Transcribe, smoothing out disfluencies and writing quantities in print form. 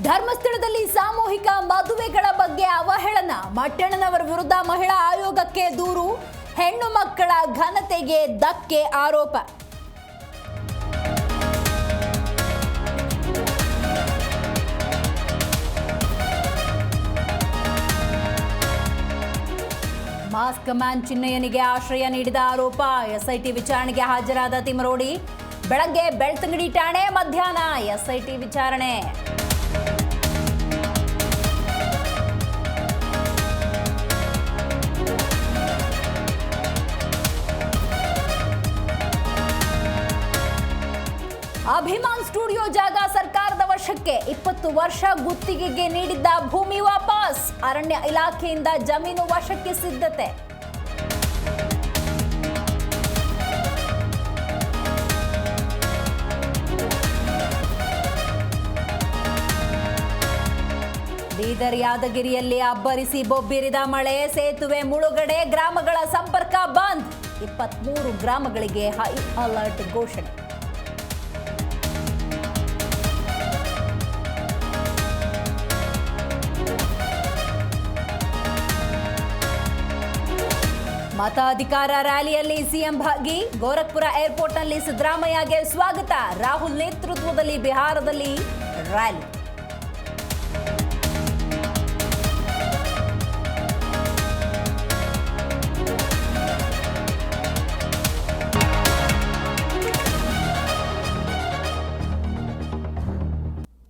ಧರ್ಮಸ್ಥಳದಲ್ಲಿ ಸಾಮೂಹಿಕ ಮದುವೆಗಳ ಬಗ್ಗೆ ಅವಹೇಳನ. ಮಟ್ಟಣ್ಣನವರ ವಿರುದ್ಧ ಮಹಿಳಾ ಆಯೋಗಕ್ಕೆ ದೂರು. ಹೆಣ್ಣು ಮಕ್ಕಳ ಘನತೆಗೆ ಧಕ್ಕೆ ಆರೋಪ. ಮಾಸ್ಕ್ ಮ್ಯಾನ್ ಚಿನ್ನಯ್ಯನಿಗೆ ಆಶ್ರಯ ನೀಡಿದ ಆರೋಪ. ಎಸ್ಐಟಿ ವಿಚಾರಣೆಗೆ ಹಾಜರಾದ ತಿಮರೋಡಿ. ಬೆಳಗ್ಗೆ ಬೆಳ್ತಂಗಡಿ ಠಾಣೆ, ಮಧ್ಯಾಹ್ನ ಎಸ್ಐಟಿ ವಿಚಾರಣೆ. ಅಭಿಮಾನ್ ಸ್ಟುಡಿಯೋ ಜಾಗ ಸರ್ಕಾರದ ವಶಕ್ಕೆ. 20 ವರ್ಷ ಗುತ್ತಿಗೆಗೆ ನೀಡಿದ್ದ ಭೂಮಿ ವಾಪಸ್. ಅರಣ್ಯ ಇಲಾಖೆಯಿಂದ ಜಮೀನು ವಶಕ್ಕೆ ಸಿದ್ಧತೆ. ಬೀದರ್ ಯಾದಗಿರಿಯಲ್ಲಿ ಅಬ್ಬರಿಸಿ ಬೊಬ್ಬಿರಿದ ಮಳೆ. ಸೇತುವೆ ಮುಳುಗಡೆ, ಗ್ರಾಮಗಳ ಸಂಪರ್ಕ ಬಂದ್. 23 ಗ್ರಾಮಗಳಿಗೆ ಹೈ ಅಲರ್ಟ್ ಘೋಷಣೆ. ಮತಾಧಿಕಾರ ರ್ಯಾಲಿಯಲ್ಲಿ ಸಿಎಂ ಭಾಗಿ. ಗೋರಖ್ಪುರ ಏರ್ಪೋರ್ಟ್ನಲ್ಲಿ ಸಿದ್ದರಾಮಯ್ಯಗೆ ಸ್ವಾಗತ. ರಾಹುಲ್ ನೇತೃತ್ವದಲ್ಲಿ ಬಿಹಾರದಲ್ಲಿ ರ್ಯಾಲಿ.